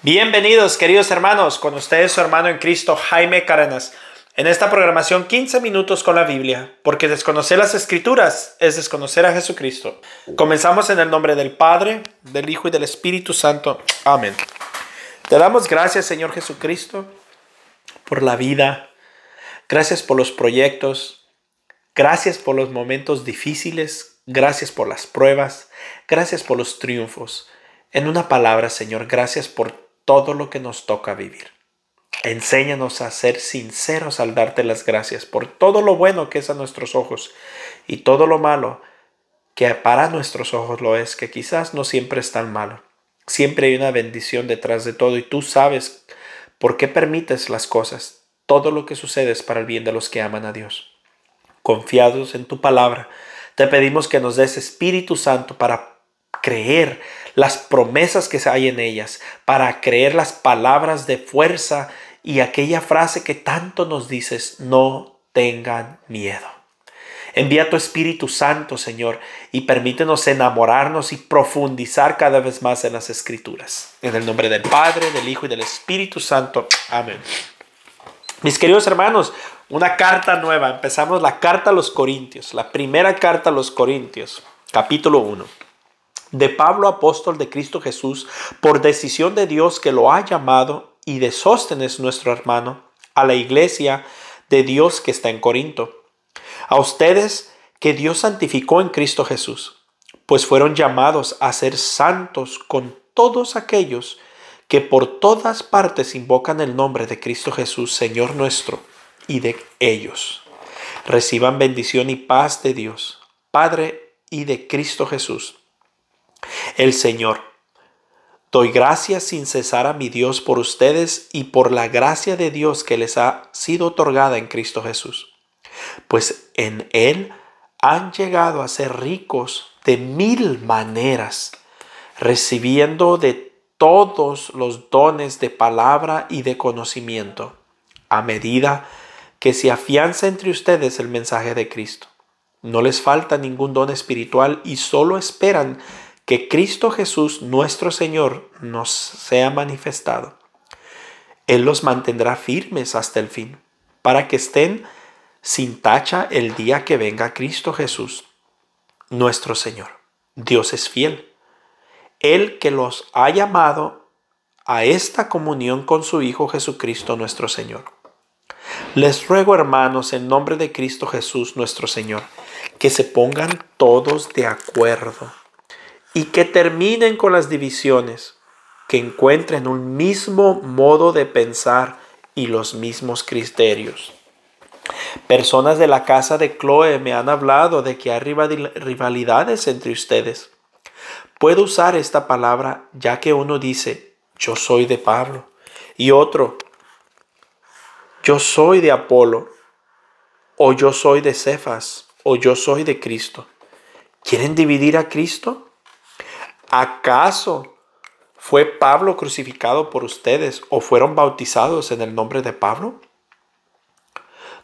Bienvenidos, queridos hermanos, con ustedes su hermano en Cristo, Jaime Cárdenas. En esta programación 15 minutos con la Biblia, porque desconocer las Escrituras es desconocer a Jesucristo. Comenzamos en el nombre del Padre, del Hijo y del Espíritu Santo. Amén. Te damos gracias, Señor Jesucristo, por la vida. Gracias por los proyectos. Gracias por los momentos difíciles. Gracias por las pruebas. Gracias por los triunfos. En una palabra, Señor, gracias por todo lo que nos toca vivir. Enséñanos a ser sinceros al darte las gracias por todo lo bueno que es a nuestros ojos y todo lo malo que para nuestros ojos lo es, que quizás no siempre es tan malo. Siempre hay una bendición detrás de todo y tú sabes por qué permites las cosas. Todo lo que sucede es para el bien de los que aman a Dios. Confiados en tu palabra, te pedimos que nos des Espíritu Santo para creer las promesas que hay en ellas, para creer las palabras de fuerza y aquella frase que tanto nos dices: no tengan miedo. Envía tu Espíritu Santo, Señor, y permítenos enamorarnos y profundizar cada vez más en las Escrituras. En el nombre del Padre, del Hijo y del Espíritu Santo. Amén. Mis queridos hermanos, una carta nueva. Empezamos la carta a los Corintios, la primera carta a los Corintios, capítulo 1. De Pablo, apóstol de Cristo Jesús, por decisión de Dios que lo ha llamado, y de Sóstenes, nuestro hermano, a la iglesia de Dios que está en Corinto. A ustedes que Dios santificó en Cristo Jesús, pues fueron llamados a ser santos con todos aquellos que por todas partes invocan el nombre de Cristo Jesús, Señor nuestro, y de ellos reciban bendición y paz de Dios, Padre, y de Cristo Jesús, el Señor. Doy gracias sin cesar a mi Dios por ustedes y por la gracia de Dios que les ha sido otorgada en Cristo Jesús, pues en Él han llegado a ser ricos de mil maneras, recibiendo de todos los dones de palabra y de conocimiento, a medida que se afianza entre ustedes el mensaje de Cristo. No les falta ningún don espiritual y solo esperan que Cristo Jesús, nuestro Señor, nos sea manifestado. Él los mantendrá firmes hasta el fin, para que estén sin tacha el día que venga Cristo Jesús, nuestro Señor. Dios es fiel. Él que los ha llamado a esta comunión con su Hijo Jesucristo, nuestro Señor. Les ruego, hermanos, en nombre de Cristo Jesús, nuestro Señor, que se pongan todos de acuerdo y que terminen con las divisiones, que encuentren un mismo modo de pensar y los mismos criterios. Personas de la casa de Cloé me han hablado de que hay rivalidades entre ustedes. Puedo usar esta palabra ya que uno dice: yo soy de Pablo, y otro: yo soy de Apolo, o yo soy de Cefas, o yo soy de Cristo. ¿Quieren dividir a Cristo? ¿Acaso fue Pablo crucificado por ustedes o fueron bautizados en el nombre de Pablo?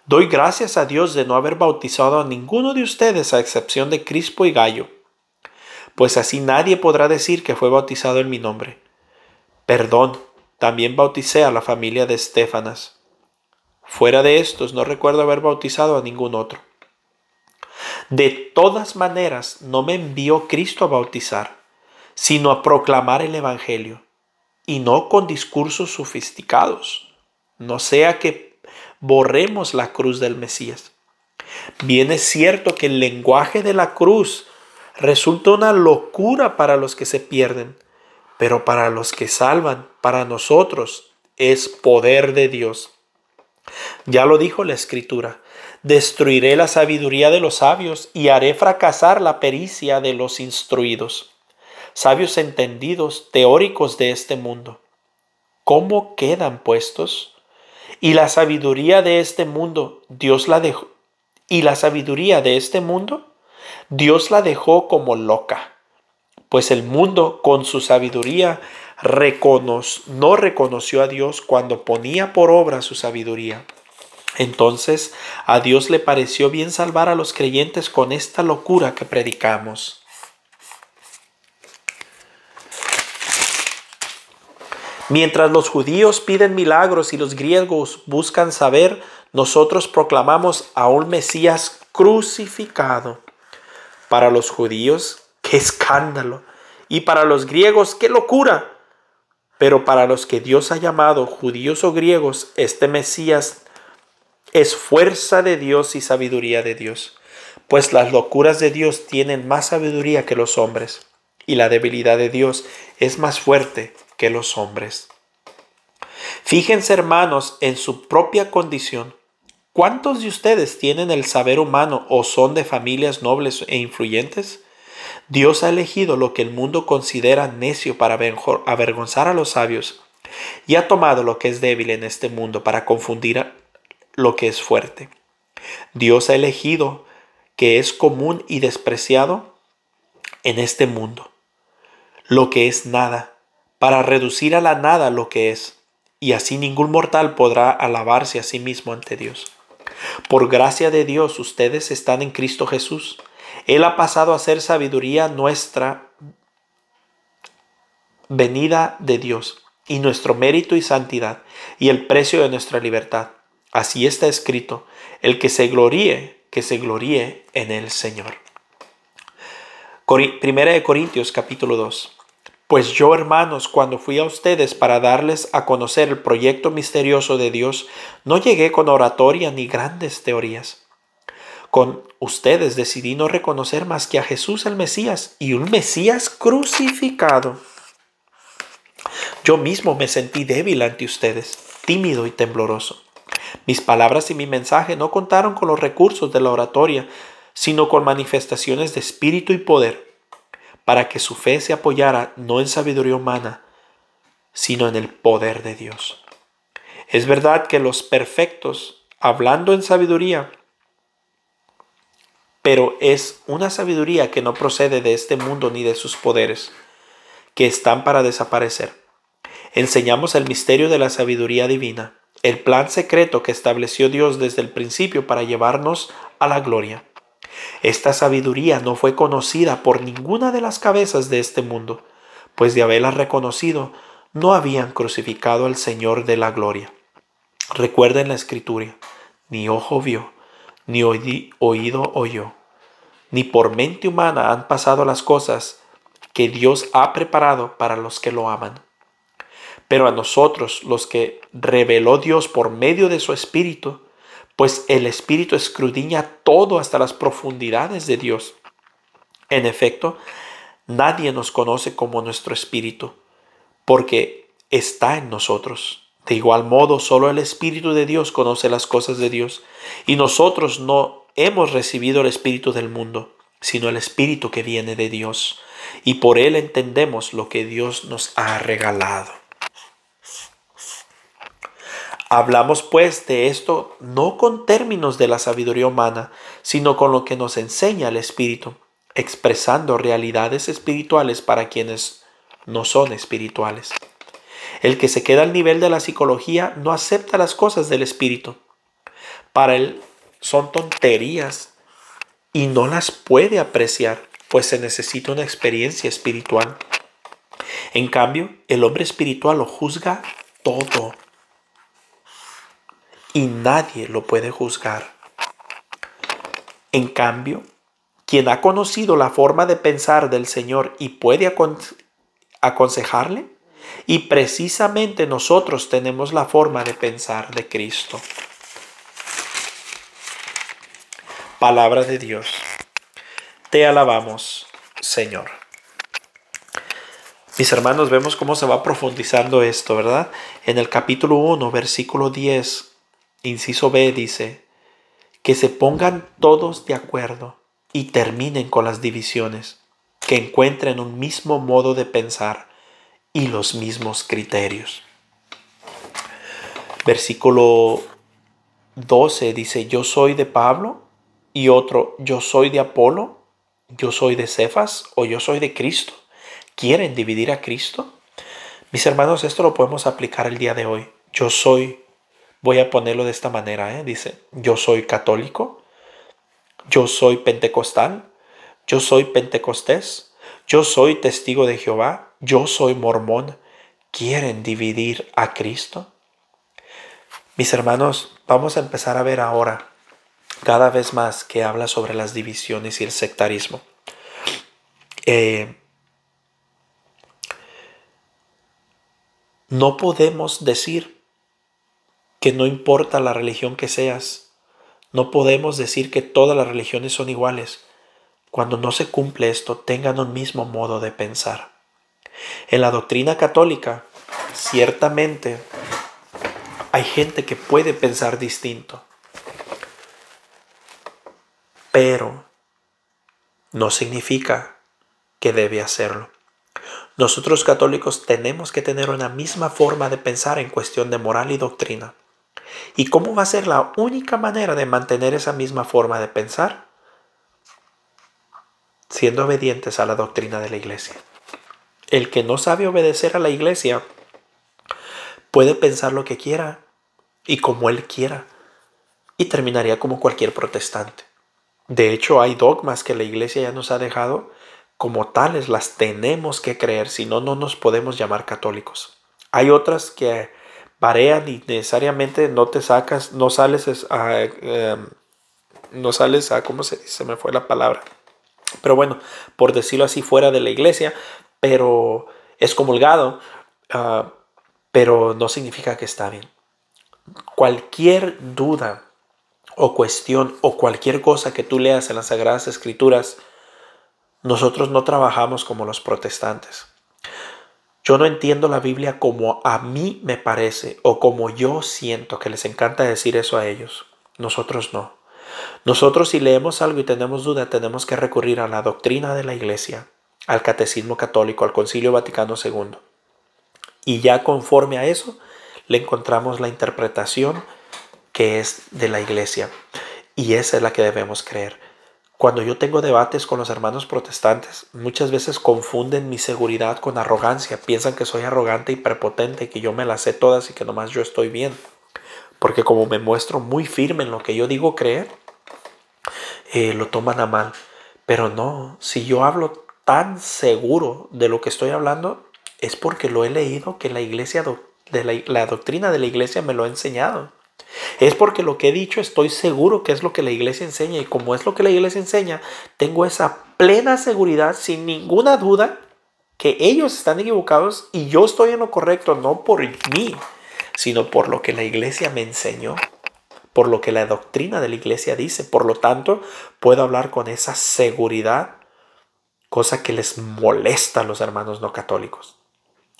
Doy gracias a Dios de no haber bautizado a ninguno de ustedes a excepción de Crispo y Gayo, pues así nadie podrá decir que fue bautizado en mi nombre. Perdón, también bauticé a la familia de Estéfanas. Fuera de estos no recuerdo haber bautizado a ningún otro. De todas maneras, no me envió Cristo a bautizar, sino a proclamar el Evangelio, y no con discursos sofisticados, no sea que borremos la cruz del Mesías. Bien es cierto que el lenguaje de la cruz resulta una locura para los que se pierden, pero para los que salvan, para nosotros, es poder de Dios. Ya lo dijo la Escritura: destruiré la sabiduría de los sabios y haré fracasar la pericia de los instruidos. Sabios entendidos, teóricos de este mundo, ¿cómo quedan puestos? Y la sabiduría de este mundo, Dios la dejó. Y la sabiduría de este mundo, Dios la dejó como loca, pues el mundo con su sabiduría no reconoció a Dios cuando ponía por obra su sabiduría. Entonces a Dios le pareció bien salvar a los creyentes con esta locura que predicamos. Mientras los judíos piden milagros y los griegos buscan saber, nosotros proclamamos a un Mesías crucificado. Para los judíos, ¡qué escándalo! Y para los griegos, ¡qué locura! Pero para los que Dios ha llamado, judíos o griegos, este Mesías es fuerza de Dios y sabiduría de Dios. Pues las locuras de Dios tienen más sabiduría que los hombres, y la debilidad de Dios es más fuerte que los hombres. Fíjense, hermanos, en su propia condición. ¿Cuántos de ustedes tienen el saber humano o son de familias nobles e influyentes? Dios ha elegido lo que el mundo considera necio para avergonzar a los sabios, y ha tomado lo que es débil en este mundo para confundir a lo que es fuerte. Dios ha elegido que es común y despreciado en este mundo, lo que es nada, para reducir a la nada lo que es, y así ningún mortal podrá alabarse a sí mismo ante Dios. Por gracia de Dios, ustedes están en Cristo Jesús. Él ha pasado a ser sabiduría nuestra, venida de Dios, y nuestro mérito y santidad, y el precio de nuestra libertad. Así está escrito: el que se gloríe en el Señor. Primera de Corintios capítulo 2. Pues yo, hermanos, cuando fui a ustedes para darles a conocer el proyecto misterioso de Dios, no llegué con oratoria ni grandes teorías. Con ustedes decidí no reconocer más que a Jesús el Mesías, y un Mesías crucificado. Yo mismo me sentí débil ante ustedes, tímido y tembloroso. Mis palabras y mi mensaje no contaron con los recursos de la oratoria, sino con manifestaciones de espíritu y poder, para que su fe se apoyara no en sabiduría humana, sino en el poder de Dios. Es verdad que los perfectos, hablando en sabiduría, pero es una sabiduría que no procede de este mundo ni de sus poderes, que están para desaparecer. Enseñamos el misterio de la sabiduría divina, el plan secreto que estableció Dios desde el principio para llevarnos a la gloria. Esta sabiduría no fue conocida por ninguna de las cabezas de este mundo, pues de haberla reconocido, no habían crucificado al Señor de la gloria. Recuerden la Escritura: ni ojo vio, ni oído oyó, ni por mente humana han pasado las cosas que Dios ha preparado para los que lo aman. Pero a nosotros, los que reveló Dios por medio de su Espíritu, pues el Espíritu escudriña todo hasta las profundidades de Dios. En efecto, nadie nos conoce como nuestro Espíritu, porque está en nosotros. De igual modo, solo el Espíritu de Dios conoce las cosas de Dios, y nosotros no hemos recibido el Espíritu del mundo, sino el Espíritu que viene de Dios, y por él entendemos lo que Dios nos ha regalado. Hablamos pues de esto no con términos de la sabiduría humana, sino con lo que nos enseña el Espíritu, expresando realidades espirituales para quienes no son espirituales. El que se queda al nivel de la psicología no acepta las cosas del Espíritu. Para él son tonterías y no las puede apreciar, pues se necesita una experiencia espiritual. En cambio, el hombre espiritual lo juzga todo, y nadie lo puede juzgar. En cambio, quien ha conocido la forma de pensar del Señor y puede aconsejarle, y precisamente nosotros tenemos la forma de pensar de Cristo. Palabra de Dios. Te alabamos, Señor. Mis hermanos, vemos cómo se va profundizando esto, ¿verdad? En el capítulo 1, versículo 10, inciso B, dice: que se pongan todos de acuerdo y terminen con las divisiones, que encuentren un mismo modo de pensar y los mismos criterios. Versículo 12 dice: yo soy de Pablo, y otro: yo soy de Apolo, yo soy de Cefas, o yo soy de Cristo. ¿Quieren dividir a Cristo? Mis hermanos, esto lo podemos aplicar el día de hoy. Voy a ponerlo de esta manera, dice: yo soy católico, yo soy pentecostal, yo soy pentecostés, yo soy testigo de Jehová, yo soy mormón. quieren dividir a Cristo. Mis hermanos, vamos a empezar a ver ahora cada vez más que habla sobre las divisiones y el sectarismo. No podemos decir que no importa la religión que seas. No podemos decir que todas las religiones son iguales. Cuando no se cumple esto, tengan un mismo modo de pensar. En la doctrina católica, ciertamente, hay gente que puede pensar distinto, pero no significa que debe hacerlo. Nosotros católicos tenemos que tener una misma forma de pensar en cuestión de moral y doctrina. ¿Y cómo va a ser la única manera de mantener esa misma forma de pensar? Siendo obedientes a la doctrina de la iglesia. El que no sabe obedecer a la iglesia puede pensar lo que quiera y como él quiera, y terminaría como cualquier protestante. De hecho, hay dogmas que la iglesia ya nos ha dejado como tales, las tenemos que creer, si no, no nos podemos llamar católicos. Hay otras que varían y necesariamente no sales a, ¿cómo se dice? Se me fue la palabra. Pero bueno, por decirlo así, fuera de la iglesia, pero es comulgado, pero no significa que está bien. Cualquier duda o cuestión o cualquier cosa que tú leas en las Sagradas Escrituras, nosotros no trabajamos como los protestantes. Yo no entiendo la Biblia como a mí me parece o como yo siento, que les encanta decir eso a ellos. Nosotros no. Nosotros, si leemos algo y tenemos duda, tenemos que recurrir a la doctrina de la iglesia, al catecismo católico, al Concilio Vaticano II. Y ya conforme a eso, le encontramos la interpretación que es de la iglesia. Y esa es la que debemos creer. Cuando yo tengo debates con los hermanos protestantes, muchas veces confunden mi seguridad con arrogancia. Piensan que soy arrogante y prepotente, que yo me las sé todas y que nomás yo estoy bien. Porque como me muestro muy firme en lo que yo digo creer, lo toman a mal. Pero no, si yo hablo tan seguro de lo que estoy hablando, es porque lo he leído, que la iglesia, la doctrina de la iglesia me lo ha enseñado. Es porque lo que he dicho estoy seguro que es lo que la iglesia enseña, y como es lo que la iglesia enseña, tengo esa plena seguridad, sin ninguna duda, que ellos están equivocados y yo estoy en lo correcto, no por mí, sino por lo que la iglesia me enseñó, por lo que la doctrina de la iglesia dice. Por lo tanto, puedo hablar con esa seguridad, cosa que les molesta a los hermanos no católicos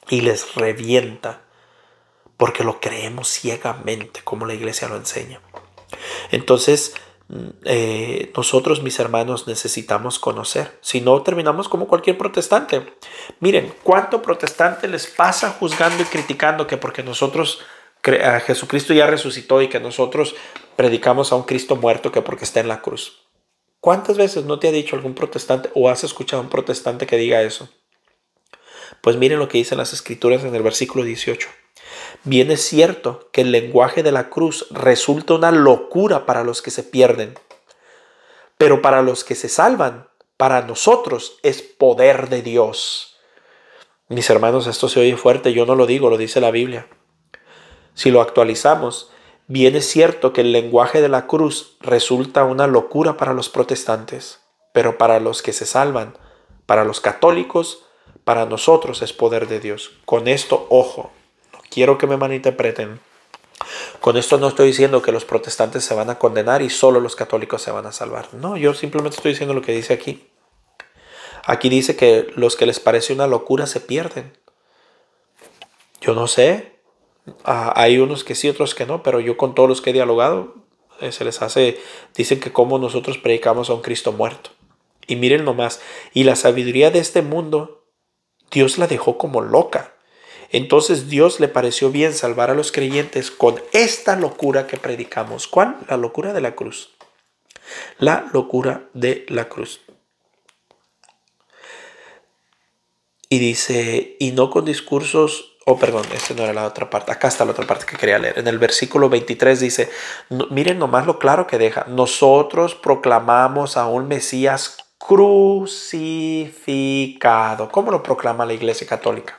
y les revienta, porque lo creemos ciegamente como la iglesia lo enseña. Entonces, nosotros, mis hermanos, necesitamos conocer. Si no, terminamos como cualquier protestante. Miren, ¿cuánto protestante les pasa juzgando y criticando que porque nosotros a Jesucristo ya resucitó y que nosotros predicamos a un Cristo muerto, que porque está en la cruz? ¿Cuántas veces no te ha dicho algún protestante o has escuchado a un protestante que diga eso? Pues miren lo que dicen las Escrituras en el versículo 18. Bien es cierto que el lenguaje de la cruz resulta una locura para los que se pierden, pero para los que se salvan, para nosotros es poder de Dios. Mis hermanos, esto se oye fuerte, yo no lo digo, lo dice la Biblia. Si lo actualizamos, bien es cierto que el lenguaje de la cruz resulta una locura para los protestantes, pero para los que se salvan, para los católicos, para nosotros es poder de Dios. Con esto, ojo, no quiero que me malinterpreten. Con esto no estoy diciendo que los protestantes se van a condenar y solo los católicos se van a salvar. No, yo simplemente estoy diciendo lo que dice aquí. Aquí dice que los que les parece una locura se pierden. Yo no sé. Hay unos que sí, otros que no, pero yo con todos los que he dialogado, se les hace, dicen que como nosotros predicamos a un Cristo muerto. Y miren nomás, y la sabiduría de este mundo, Dios la dejó como loca. Entonces Dios le pareció bien salvar a los creyentes con esta locura que predicamos. ¿Cuál? La locura de la cruz. La locura de la cruz. Y dice, y no con discursos. Oh, perdón, esta no era la otra parte. Acá está la otra parte que quería leer. En el versículo 23 dice, miren nomás lo claro que deja. Nosotros proclamamos a un Mesías crucificado. ¿Cómo lo proclama la Iglesia Católica?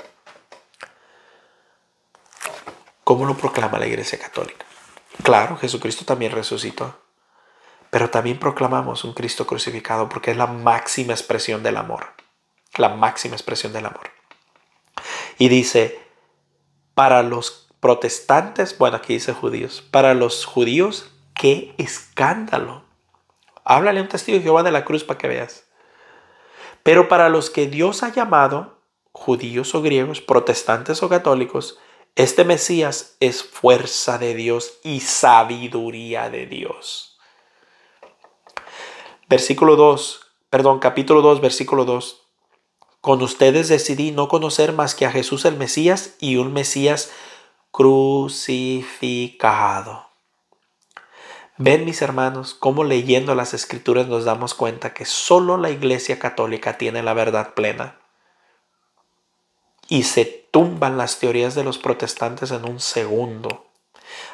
¿Cómo lo proclama la Iglesia Católica? Claro, Jesucristo también resucitó, pero también proclamamos un Cristo crucificado porque es la máxima expresión del amor. La máxima expresión del amor. Y dice, para los protestantes, bueno, aquí dice judíos, para los judíos, ¡qué escándalo! Háblale a un testigo de Jehová de la cruz para que veas. Pero para los que Dios ha llamado, judíos o griegos, protestantes o católicos, este Mesías es fuerza de Dios y sabiduría de Dios. Capítulo 2, versículo 2. Con ustedes decidí no conocer más que a Jesús el Mesías y un Mesías crucificado. Ven, mis hermanos, cómo leyendo las Escrituras nos damos cuenta que solo la Iglesia Católica tiene la verdad plena. Y se tumban las teorías de los protestantes en un segundo.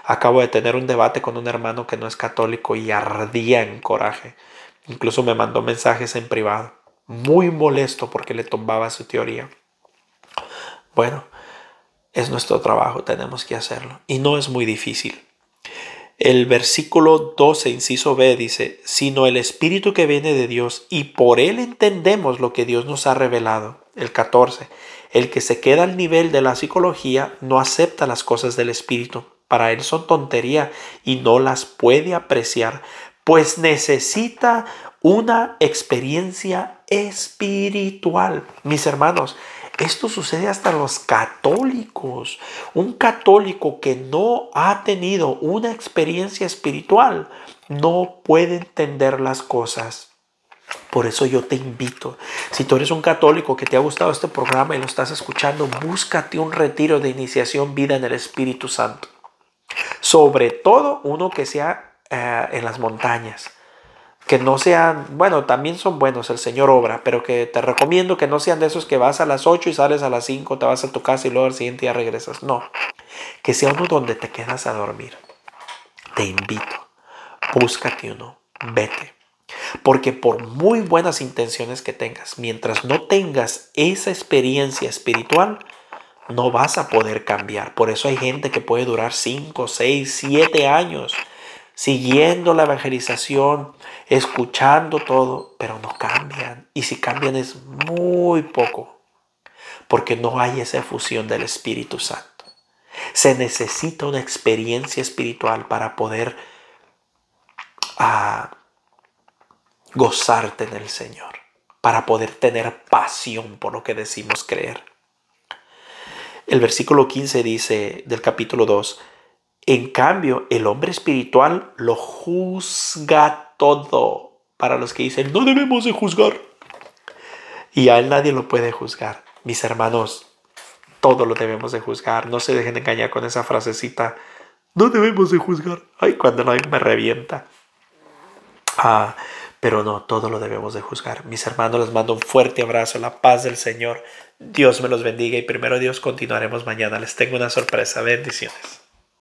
Acabo de tener un debate con un hermano que no es católico y ardía en coraje. Incluso me mandó mensajes en privado. Muy molesto porque le tumbaba su teoría. Bueno, es nuestro trabajo, tenemos que hacerlo. Y no es muy difícil. El versículo 12, inciso B, dice, sino el Espíritu que viene de Dios, y por él entendemos lo que Dios nos ha revelado. El 14, el que se queda al nivel de la psicología no acepta las cosas del Espíritu. Para él son tontería y no las puede apreciar, pues necesita una experiencia espiritual. Mis hermanos, esto sucede hasta en los católicos. Un católico que no ha tenido una experiencia espiritual no puede entender las cosas. Por eso yo te invito, si tú eres un católico que te ha gustado este programa y lo estás escuchando, búscate un retiro de iniciación vida en el Espíritu Santo. Sobre todo uno que sea en las montañas. Que no sean, bueno, también son buenos, el Señor obra, pero que te recomiendo que no sean de esos que vas a las 8 y sales a las 5, te vas a tu casa y luego al siguiente día regresas. No, que sea uno donde te quedas a dormir. Te invito, búscate uno, vete. Porque por muy buenas intenciones que tengas, mientras no tengas esa experiencia espiritual, no vas a poder cambiar. Por eso hay gente que puede durar 5, 6, 7 años siguiendo la evangelización, escuchando todo, pero no cambian. Y si cambian es muy poco, porque no hay esa efusión del Espíritu Santo. Se necesita una experiencia espiritual para poder gozarte en el Señor, para poder tener pasión por lo que decimos creer. El versículo 15 dice del capítulo 2, en cambio, el hombre espiritual lo juzga todo. Para los que dicen, no debemos de juzgar. Y a él nadie lo puede juzgar. Mis hermanos, todo lo debemos de juzgar. No se dejen engañar con esa frasecita, no debemos de juzgar. Ay, cuando no me revienta. Pero no, todo lo debemos de juzgar. Mis hermanos, les mando un fuerte abrazo. La paz del Señor. Dios me los bendiga. Y primero Dios, continuaremos mañana. Les tengo una sorpresa. Bendiciones.